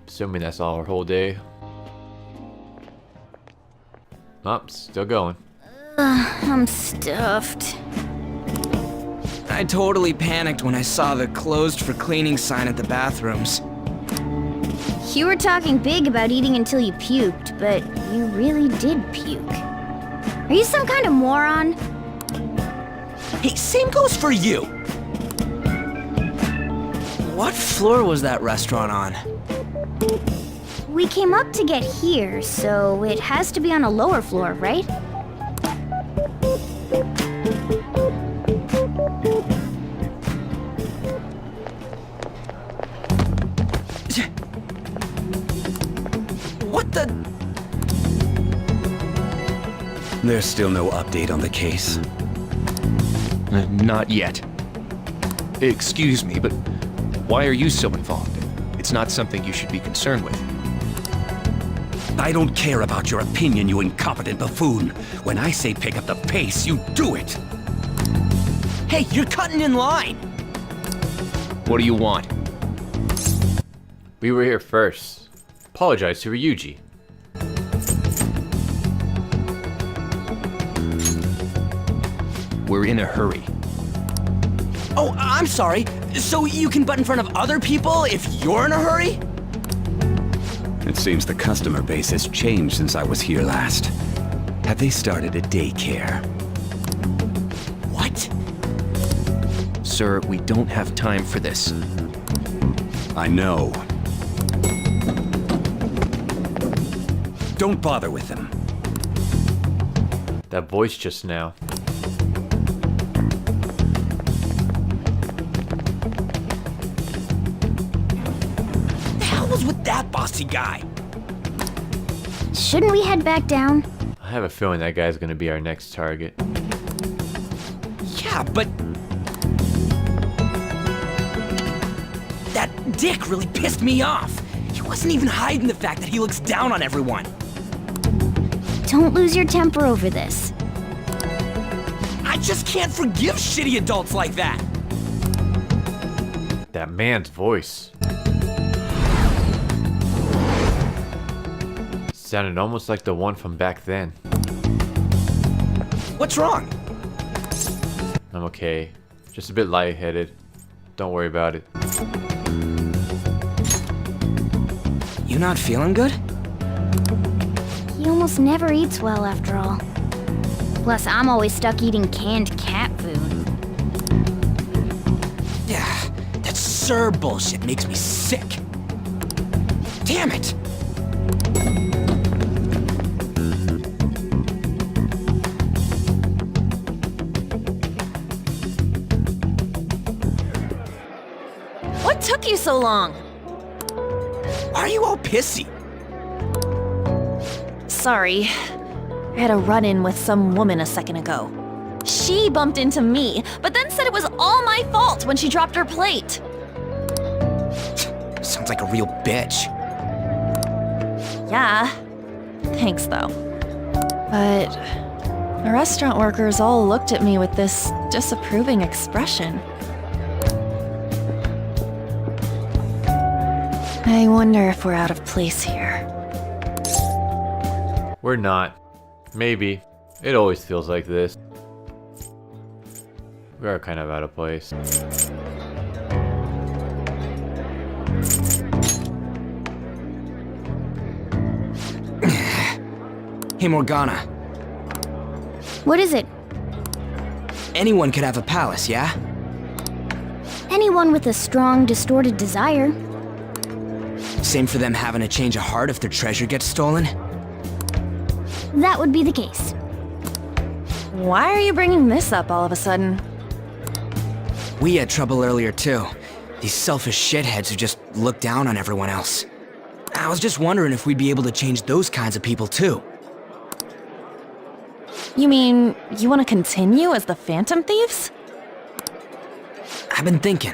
Assuming that's all our whole day. Oh, still going. I'm stuffed. I totally panicked when I saw the closed for cleaning sign at the bathrooms. You were talking big about eating until you puked, but you really did puke. Are you some kind of moron? Hey, same goes for you! What floor was that restaurant on? We came up to get here, so it has to be on a lower floor, right? What the? There's still no update on the case. Not yet. Excuse me, but why are you so involved? It's not something you should be concerned with. I don't care about your opinion, you incompetent buffoon. When I say pick up the pace, you do it. Hey, you're cutting in line! What do you want? We were here first. Apologize to Ryuji. We're in a hurry. Oh, I'm sorry. So you can butt in front of other people if you're in a hurry? It seems the customer base has changed since I was here last. Have they started a daycare? What? Sir, we don't have time for this. I know. Don't bother with them. That voice just now. The hell was with that bossy guy? Shouldn't we head back down? I have a feeling that guy's gonna be our next target. Yeah, but... that dick really pissed me off. He wasn't even hiding the fact that he looks down on everyone. Don't lose your temper over this. I just can't forgive shitty adults like that. That man's voice. Sounded almost like the one from back then. What's wrong? I'm okay. Just a bit lightheaded. Don't worry about it. You not feeling good? He almost never eats well after all. Plus, I'm always stuck eating canned cat food. Yeah, that sir bullshit makes me sick. Damn it! What took you so long? Why are you all pissy? Sorry. I had a run-in with some woman a second ago. She bumped into me, but then said it was all my fault when she dropped her plate. Sounds like a real bitch. Yeah. Thanks, though. But the restaurant workers all looked at me with this disapproving expression. I wonder if we're out of place here. We're not. Maybe. It always feels like this. We are kind of out of place. Hey, Morgana. What is it? Anyone could have a palace, yeah? Anyone with a strong, distorted desire. Same for them having a change of heart if their treasure gets stolen? That would be the case. Why are you bringing this up all of a sudden? We had trouble earlier, too. These selfish shitheads who just look down on everyone else. I was just wondering if we'd be able to change those kinds of people, too. You mean, you want to continue as the Phantom Thieves? I've been thinking.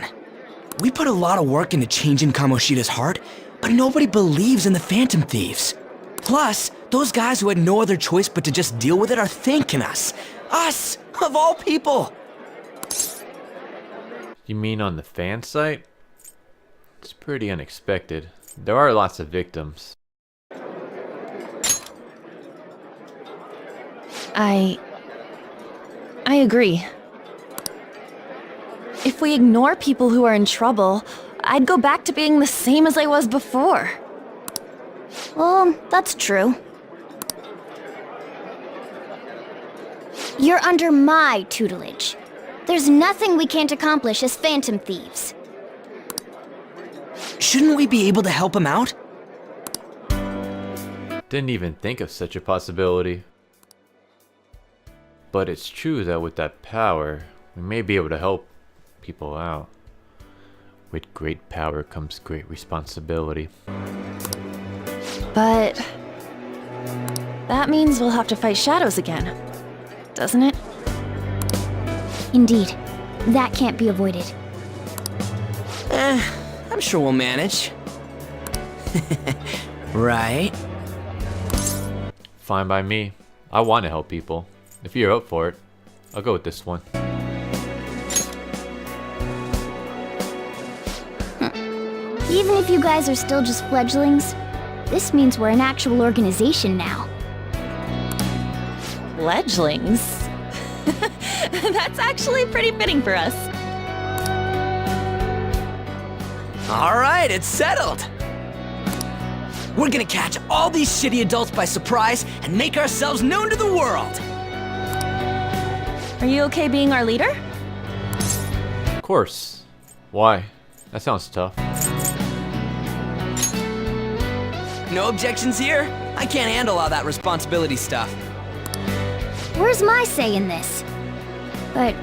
We put a lot of work into changing Kamoshida's heart, but nobody believes in the Phantom Thieves. Plus, those guys who had no other choice but to just deal with it are thanking us. Us, of all people! You mean on the fan site? It's pretty unexpected. There are lots of victims. I agree. If we ignore people who are in trouble, I'd go back to being the same as I was before. Well, that's true. You're under my tutelage. There's nothing we can't accomplish as Phantom Thieves. Shouldn't we be able to help him out? Didn't even think of such a possibility. But it's true that with that power, we may be able to help people out. With great power comes great responsibility. But that means we'll have to fight shadows again, doesn't it? Indeed. That can't be avoided. I'm sure we'll manage. Right? Fine by me. I want to help people. If you're up for it, I'll go with this one. Even if you guys are still just fledglings, this means we're an actual organization now. Fledglings? That's actually pretty fitting for us. All right, it's settled. We're gonna catch all these shitty adults by surprise and make ourselves known to the world. Are you okay being our leader? Of course. Why? That sounds tough. No objections here? I can't handle all that responsibility stuff. Where's my say in this? But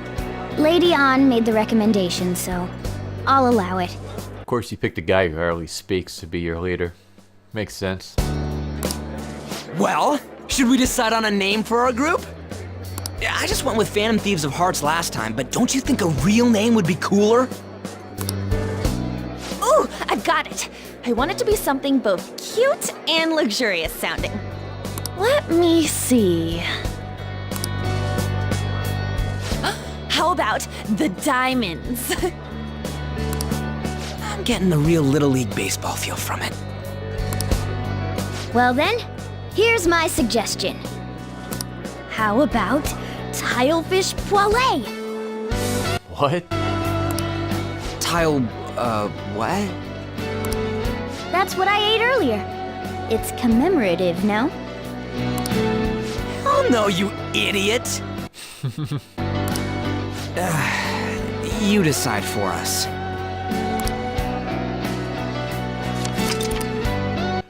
Lady An made the recommendation, so I'll allow it. Of course you picked a guy who hardly speaks to be your leader. Makes sense. Well, should we decide on a name for our group? Yeah, I just went with Phantom Thieves of Hearts last time, but don't you think a real name would be cooler? Ooh, I've got it. I want it to be something both cute and luxurious sounding. Let me see. How about the Diamonds? I'm getting the real Little League Baseball feel from it. Well then, here's my suggestion. How about Tilefish Poêlée? What? What? That's what I ate earlier. It's commemorative, no? Oh no, you idiot! You decide for us.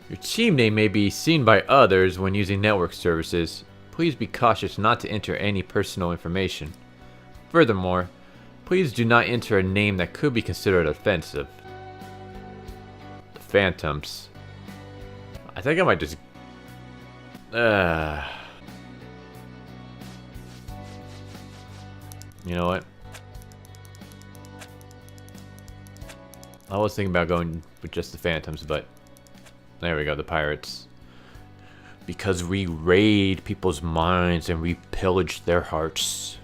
Your team name may be seen by others when using network services. Please be cautious not to enter any personal information. Furthermore, please do not enter a name that could be considered offensive. The Phantoms. I think I might just... You know what? I was thinking about going with just the Phantoms, but... There we go, the Pirates. Because we raid people's minds and we pillage their hearts.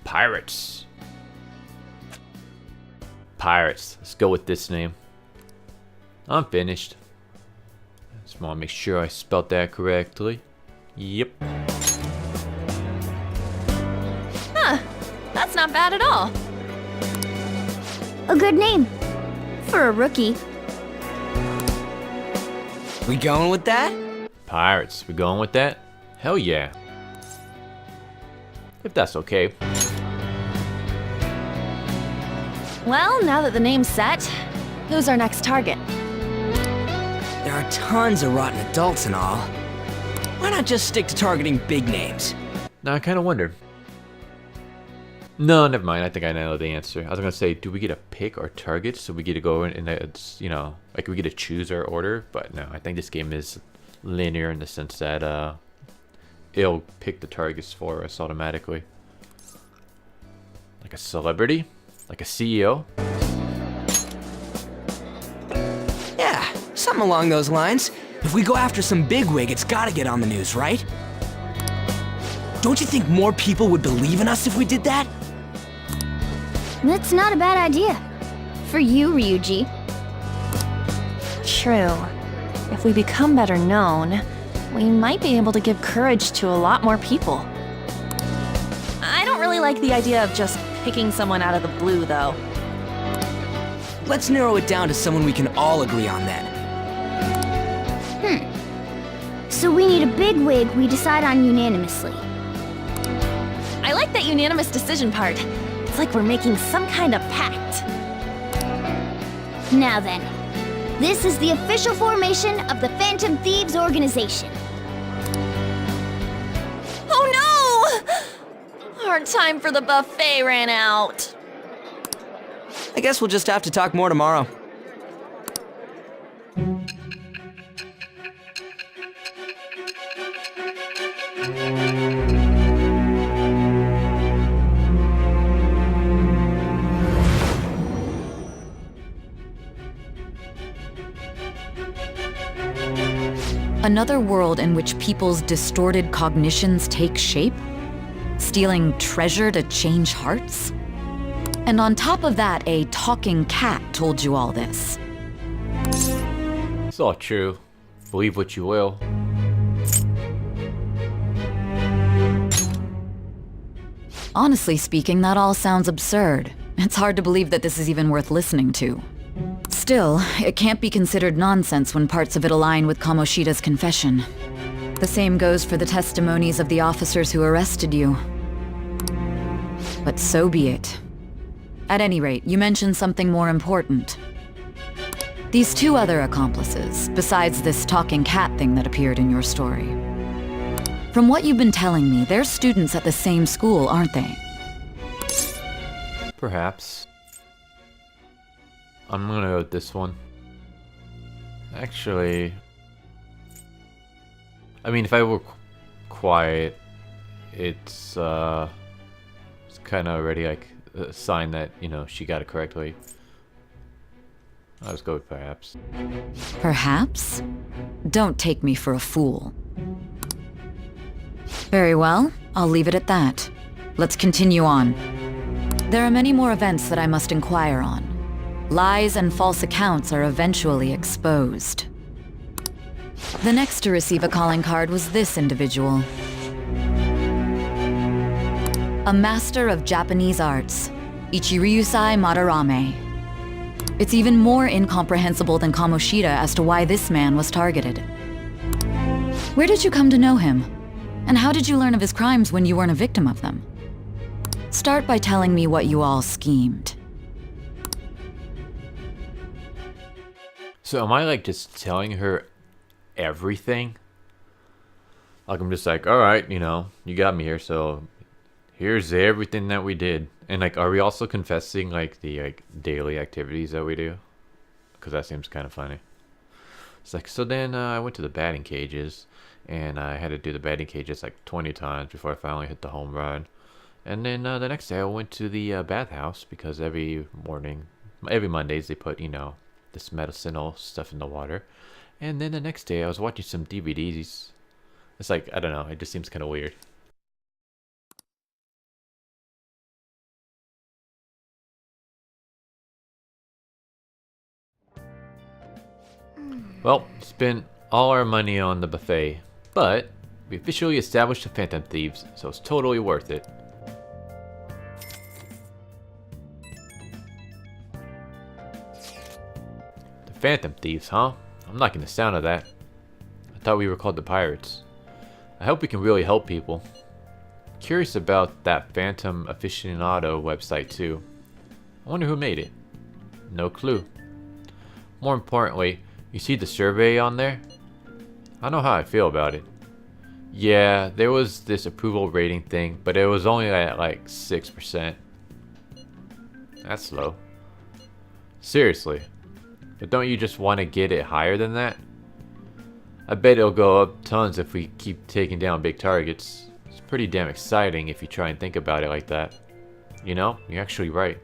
Pirates. Pirates. Let's go with this name. I'm finished. Just want to make sure I spelled that correctly. Yep. Huh, that's not bad at all. A good name. For a rookie. We going with that? Pirates. We going with that? Hell yeah. If that's okay. Well, now that the name's set, who's our next target? There are tons of rotten adults and all. Why not just stick to targeting big names? Now I kind of wonder. No, never mind. I think I know the answer. I was gonna say, do we get to pick our targets? So we get to go in it's, you know, like we get to choose our order. But no, I think this game is linear in the sense that it'll pick the targets for us automatically. Like a celebrity, like a CEO. Yeah, something along those lines. If we go after some bigwig, it's gotta get on the news, right? Don't you think more people would believe in us if we did that? That's not a bad idea. For you, Ryuji. True. If we become better known, we might be able to give courage to a lot more people. I don't really like the idea of just picking someone out of the blue, though. Let's narrow it down to someone we can all agree on then. So we need a big wig we decide on unanimously. I like that unanimous decision part. It's like we're making some kind of pact. Now then, this is the official formation of the Phantom Thieves organization. Oh no! Our time for the buffet ran out. I guess we'll just have to talk more tomorrow. Another world in which people's distorted cognitions take shape? Stealing treasure to change hearts? And on top of that, a talking cat told you all this. It's all true. Believe what you will. Honestly speaking, that all sounds absurd. It's hard to believe that this is even worth listening to. Still, it can't be considered nonsense when parts of it align with Kamoshida's confession. The same goes for the testimonies of the officers who arrested you. But so be it. At any rate, you mentioned something more important. These two other accomplices, besides this talking cat thing that appeared in your story. From what you've been telling me, they're students at the same school, aren't they? Perhaps. I'm gonna go with this one. Actually, I mean, if I were quiet, it's kind of already like a sign that, you know, she got it correctly. I'll just go with perhaps. Perhaps? Don't take me for a fool. Very well, I'll leave it at that. Let's continue on. There are many more events that I must inquire on. Lies and false accounts are eventually exposed. The next to receive a calling card was this individual. A master of Japanese arts, Ichiryusai Madarame. It's even more incomprehensible than Kamoshida as to why this man was targeted. Where did you come to know him? And how did you learn of his crimes when you weren't a victim of them? Start by telling me what you all schemed. So am I like just telling her everything? Like I'm just like, all right, you know, you got me here, so here's everything that we did. And like, are we also confessing like the like daily activities that we do? Because that seems kind of funny. It's like, so then I went to the batting cages, and I had to do the batting cages like 20 times before I finally hit the home run. And then the next day I went to the bathhouse because every morning, every Mondays they put, you know, this medicinal stuff in the water. And then the next day I was watching some DVDs. It's like, I don't know, it just seems kind of weird. Well, spent all our money on the buffet, but we officially established the Phantom Thieves, so it's totally worth it. The Phantom Thieves, huh? I'm liking the sound of that. I thought we were called the Pirates. I hope we can really help people. Curious about that Phantom Aficionado website too. I wonder who made it. No clue. More importantly, you see the survey on there? I know how I feel about it. Yeah, there was this approval rating thing, but it was only at like 6%. That's low. Seriously. But don't you just want to get it higher than that? I bet it'll go up tons if we keep taking down big targets. It's pretty damn exciting if you try and think about it like that. You know, you're actually right.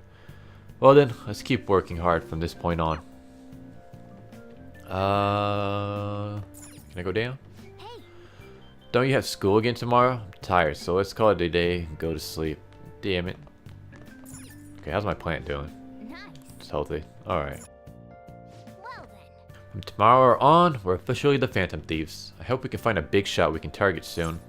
Well then, let's keep working hard from this point on. Can I go down? Don't you have school again tomorrow? I'm tired, so let's call it a day and go to sleep. Damn it. Okay, how's my plant doing? Nice. It's healthy. Alright. Well then. From tomorrow on, we're officially the Phantom Thieves. I hope we can find a big shot we can target soon.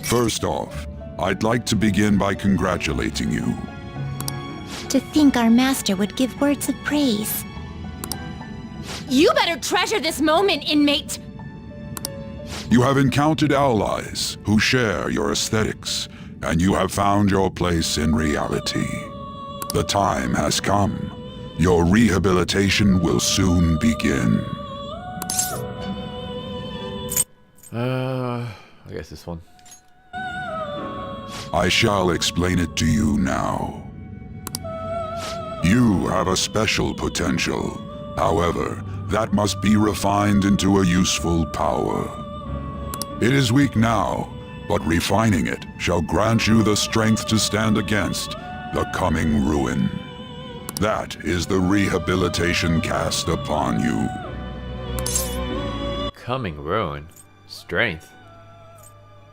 First off, I'd like to begin by congratulating you. To think our master would give words of praise. You better treasure this moment, inmate! You have encountered allies who share your aesthetics, and you have found your place in reality. The time has come. Your rehabilitation will soon begin. I guess this one. I shall explain it to you now. You have a special potential. However, that must be refined into a useful power. It is weak now, but refining it shall grant you the strength to stand against the coming ruin. That is the rehabilitation cast upon you. Coming ruin. Strength.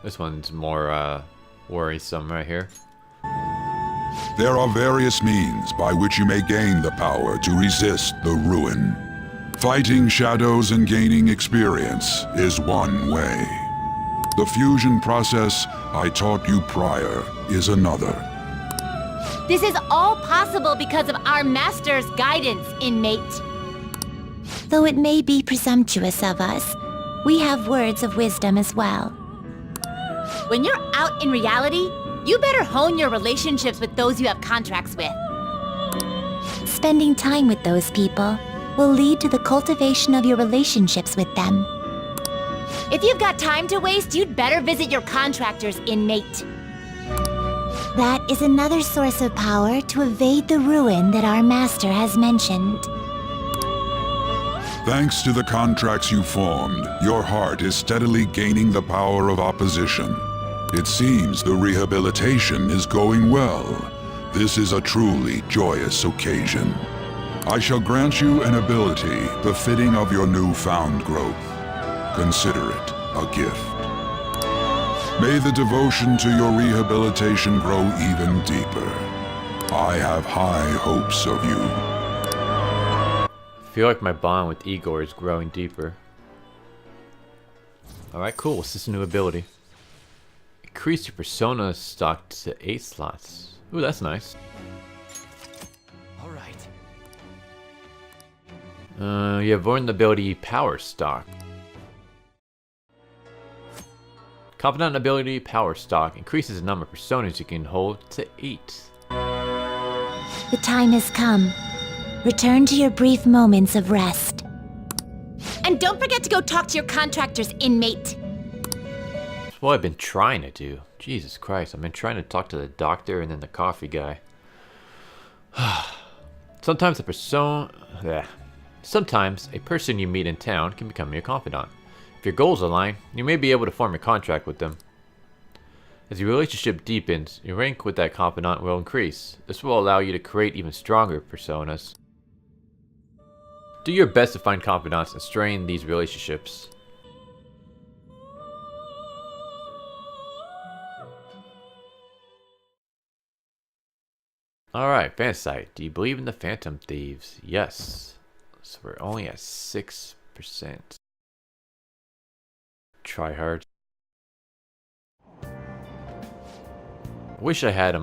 This one's more, worrisome right here. There are various means by which you may gain the power to resist the ruin. Fighting shadows and gaining experience is one way. The fusion process I taught you prior is another. This is all possible because of our master's guidance, inmate. Though it may be presumptuous of us, we have words of wisdom as well. When you're out in reality, you better hone your relationships with those you have contracts with. Spending time with those people will lead to the cultivation of your relationships with them. If you've got time to waste, you'd better visit your contractors, inmate. That is another source of power to evade the ruin that our master has mentioned. Thanks to the contracts you formed, your heart is steadily gaining the power of opposition. It seems the rehabilitation is going well. This is a truly joyous occasion. I shall grant you an ability befitting of your newfound growth. Consider it a gift. May the devotion to your rehabilitation grow even deeper. I have high hopes of you. I feel like my bond with Igor is growing deeper. Alright, cool. What's this new ability? Increase your persona stock to 8 slots. Ooh, that's nice. Alright. You have vulnerability power stock. Confidant ability power stock increases the number of personas you can hold to 8. The time has come. Return to your brief moments of rest. And don't forget to go talk to your contractors, inmate. That's what I've been trying to do. Jesus Christ, I've been trying to talk to the doctor and then the coffee guy. Sometimes a person you meet in town can become your confidant. If your goals align, you may be able to form a contract with them. As your relationship deepens, your rank with that confidant will increase. This will allow you to create even stronger personas. Do your best to find confidants and strain these relationships. Alright, fan site. Do you believe in the Phantom Thieves? Yes. So we're only at 6%. Try hard. I wish I had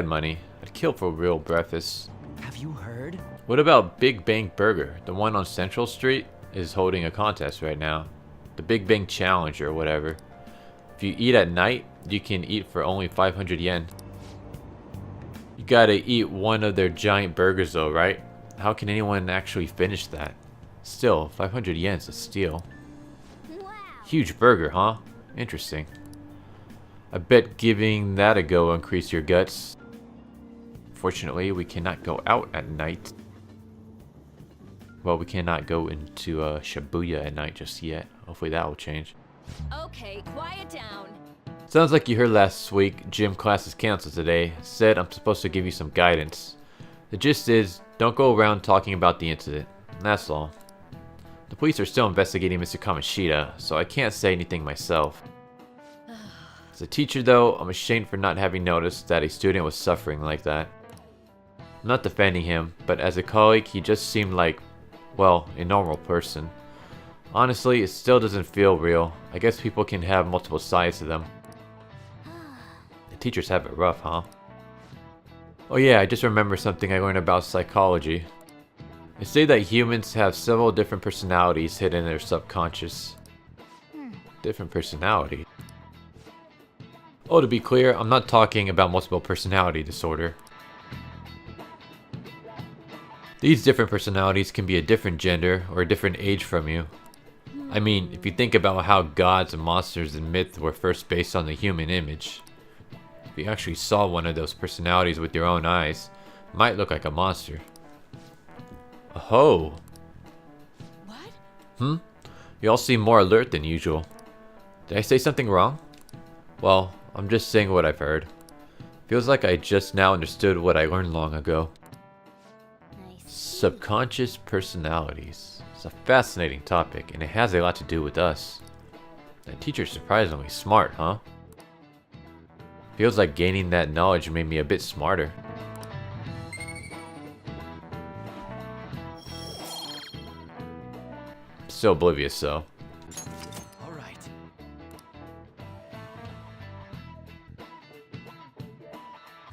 money. I'd kill for a real breakfast. Have you heard? What about Big Bang Burger? The one on Central Street is holding a contest right now. The Big Bang Challenge or whatever. If you eat at night, you can eat for only 500 yen. You gotta eat one of their giant burgers though, right? How can anyone actually finish that? Still, 500 yen's a steal. Huge burger, huh? Interesting. I bet giving that a go will increase your guts. Fortunately, we cannot go out at night. Well, we cannot go into Shibuya at night just yet. Hopefully that will change. Okay, quiet down. Sounds like you heard last week gym class is canceled today. Said I'm supposed to give you some guidance. The gist is, don't go around talking about the incident. That's all. The police are still investigating Mr. Kamoshida, so I can't say anything myself. As a teacher though, I'm ashamed for not having noticed that a student was suffering like that. I'm not defending him, but as a colleague he just seemed like, well, a normal person. Honestly, it still doesn't feel real. I guess people can have multiple sides to them. The teachers have it rough, huh? Oh yeah, I just remember something I learned about psychology. They say that humans have several different personalities hidden in their subconscious. Different personality? Oh, to be clear, I'm not talking about multiple personality disorder. These different personalities can be a different gender or a different age from you. I mean, if you think about how gods and monsters in myth were first based on the human image. If you actually saw one of those personalities with your own eyes, it might look like a monster. Oh. What? You all seem more alert than usual. Did I say something wrong? Well, I'm just saying what I've heard. Feels like I just now understood what I learned long ago. Nice. Subconscious personalities. It's a fascinating topic, and it has a lot to do with us. That teacher's surprisingly smart, huh? Feels like gaining that knowledge made me a bit smarter. Still oblivious though. All right.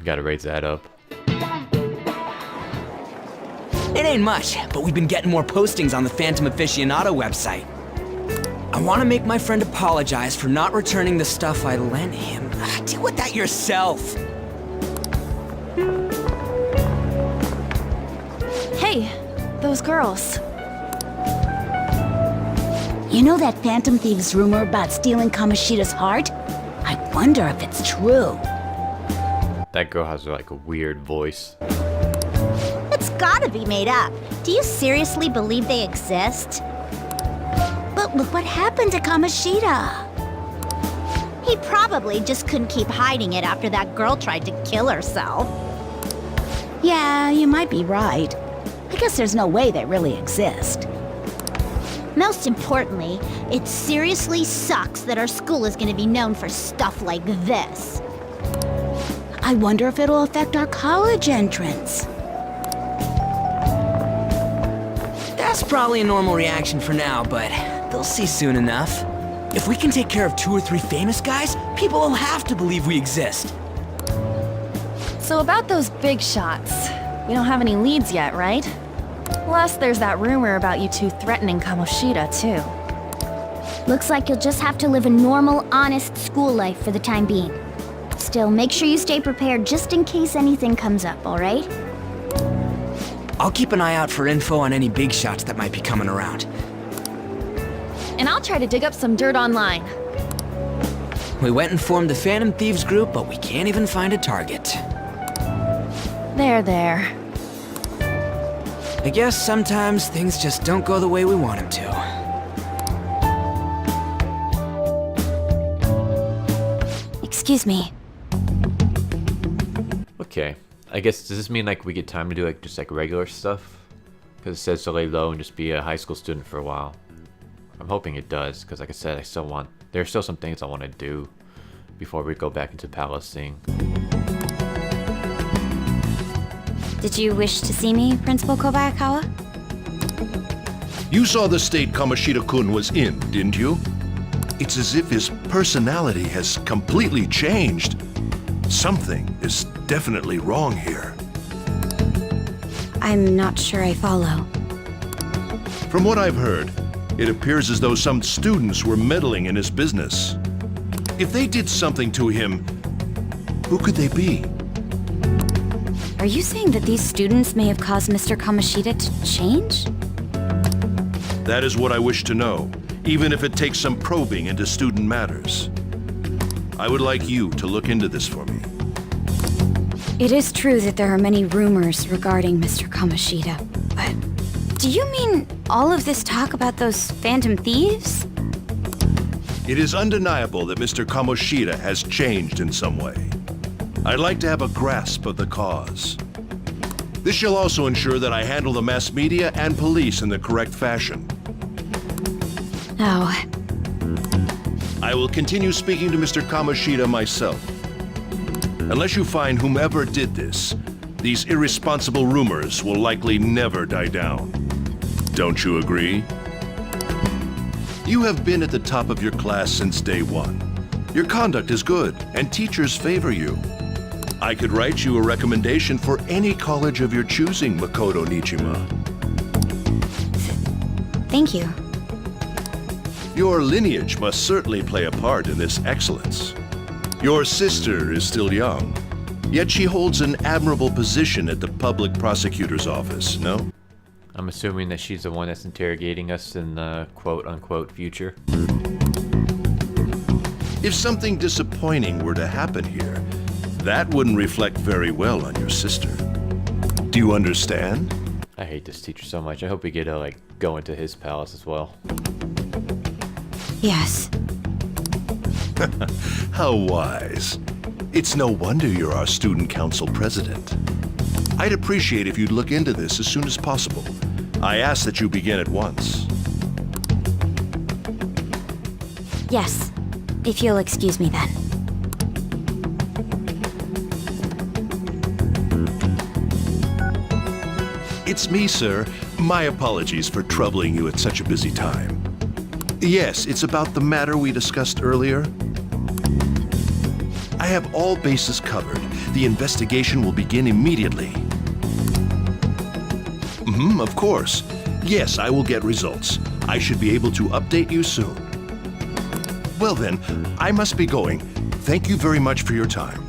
Gotta raise that up. It ain't much, but we've been getting more postings on the Phantom Aficionado website. I want to make my friend apologize for not returning the stuff I lent him. Deal with that yourself. Hey, those girls. You know that Phantom Thieves rumor about stealing Kamoshida's heart? I wonder if it's true. That girl has like a weird voice. It's gotta be made up. Do you seriously believe they exist? But look what happened to Kamoshida. He probably just couldn't keep hiding it after that girl tried to kill herself. Yeah, you might be right. I guess there's no way they really exist. Most importantly, it seriously sucks that our school is gonna be known for stuff like this. I wonder if it'll affect our college entrance. That's probably a normal reaction for now, but they'll see soon enough. If we can take care of 2 or 3 famous guys, people will have to believe we exist. So about those big shots, we don't have any leads yet, right? Plus, there's that rumor about you two threatening Kamoshida, too. Looks like you'll just have to live a normal, honest school life for the time being. Still, make sure you stay prepared just in case anything comes up, alright? I'll keep an eye out for info on any big shots that might be coming around. And I'll try to dig up some dirt online. We went and formed the Phantom Thieves group, but we can't even find a target. There. I guess sometimes things just don't go the way we want them to. Excuse me. Okay. I guess, does this mean like we get time to do like just like regular stuff? Because it says to lay low and just be a high school student for a while. I'm hoping it does, because like I said, there's still some things I want to do before we go back into Palestine. Did you wish to see me, Principal Kobayakawa? You saw the state Kamoshida-kun was in, didn't you? It's as if his personality has completely changed. Something is definitely wrong here. I'm not sure I follow. From what I've heard, it appears as though some students were meddling in his business. If they did something to him, who could they be? Are you saying that these students may have caused Mr. Kamoshida to change? That is what I wish to know, even if it takes some probing into student matters. I would like you to look into this for me. It is true that there are many rumors regarding Mr. Kamoshida, but do you mean all of this talk about those Phantom Thieves? It is undeniable that Mr. Kamoshida has changed in some way. I'd like to have a grasp of the cause. This shall also ensure that I handle the mass media and police in the correct fashion. Oh, I will continue speaking to Mr. Kamoshida myself. Unless you find whomever did this, these irresponsible rumors will likely never die down. Don't you agree? You have been at the top of your class since day one. Your conduct is good, and teachers favor you. I could write you a recommendation for any college of your choosing, Makoto Nijima. thank you. Your lineage must certainly play a part in this excellence. Your sister is still young, yet she holds an admirable position at the public prosecutor's office, no? I'm assuming that she's the one that's interrogating us in the quote-unquote future. If something disappointing were to happen here, that wouldn't reflect very well on your sister. Do you understand? I hate this teacher so much. I hope we get to, like, go into his palace as well. Yes. How wise. It's no wonder you're our student council president. I'd appreciate if you'd look into this as soon as possible. I ask that you begin at once. Yes. If you'll excuse me then. It's me, sir. My apologies for troubling you at such a busy time. Yes, it's about the matter we discussed earlier. I have all bases covered. The investigation will begin immediately. Of course. Yes, I will get results. I should be able to update you soon. Well then, I must be going. Thank you very much for your time.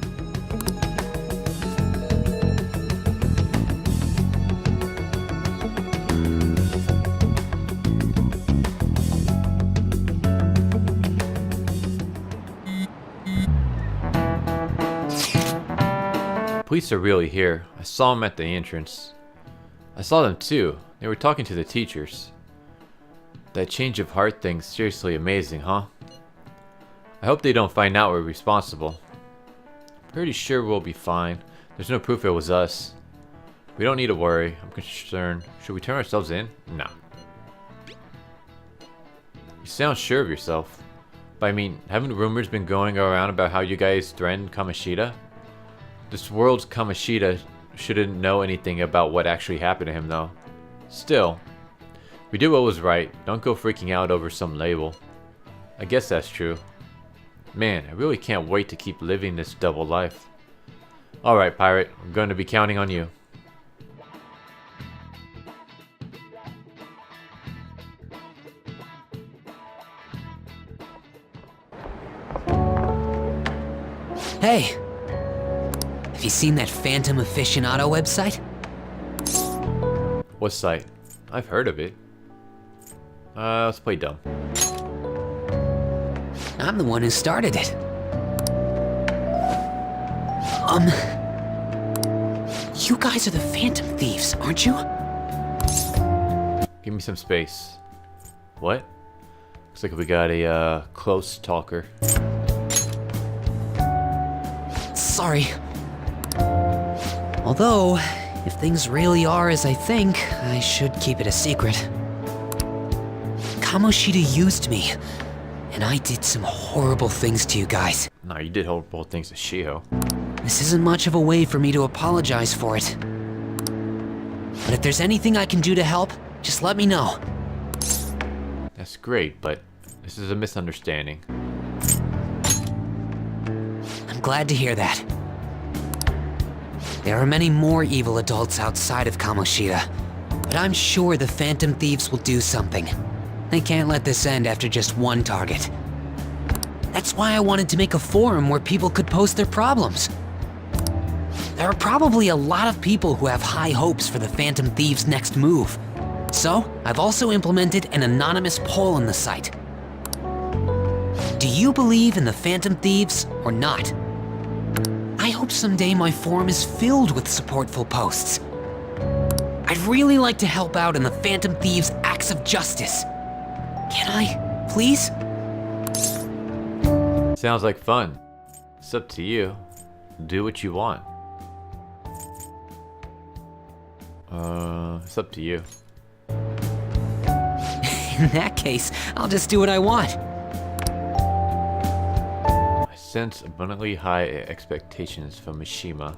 Police are really here. I saw them at the entrance. I saw them too. They were talking to the teachers. That change of heart thing's seriously amazing, huh? I hope they don't find out we're responsible. Pretty sure we'll be fine. There's no proof it was us. We don't need to worry. I'm concerned. Should we turn ourselves in? Nah. You sound sure of yourself. But I mean, haven't rumors been going around about how you guys threatened Kamoshida? This world's Kamoshida shouldn't know anything about what actually happened to him though. Still, we did what was right. Don't go freaking out over some label. I guess that's true. Man, I really can't wait to keep living this double life. Alright, Pirate. I'm going to be counting on you. Hey! Have you seen that Phantom Aficionado website? What site? I've heard of it. Let's play dumb. I'm the one who started it. You guys are the Phantom Thieves, aren't you? Give me some space. What? Looks like we got a close talker. Sorry. Although, if things really are as I think, I should keep it a secret. Kamoshida used me, and I did some horrible things to you guys. No, you did horrible things to Shiho. This isn't much of a way for me to apologize for it. But if there's anything I can do to help, just let me know. That's great, but this is a misunderstanding. I'm glad to hear that. There are many more evil adults outside of Kamoshida, but I'm sure the Phantom Thieves will do something. They can't let this end after just one target. That's why I wanted to make a forum where people could post their problems. There are probably a lot of people who have high hopes for the Phantom Thieves' next move. So, I've also implemented an anonymous poll on the site. Do you believe in the Phantom Thieves or not? I hope someday my forum is filled with supportful posts. I'd really like to help out in the Phantom Thieves' acts of justice. Can I, please? Sounds like fun. It's up to you. Do what you want. It's up to you. In that case, I'll just do what I want. I sense abundantly high expectations from Mishima.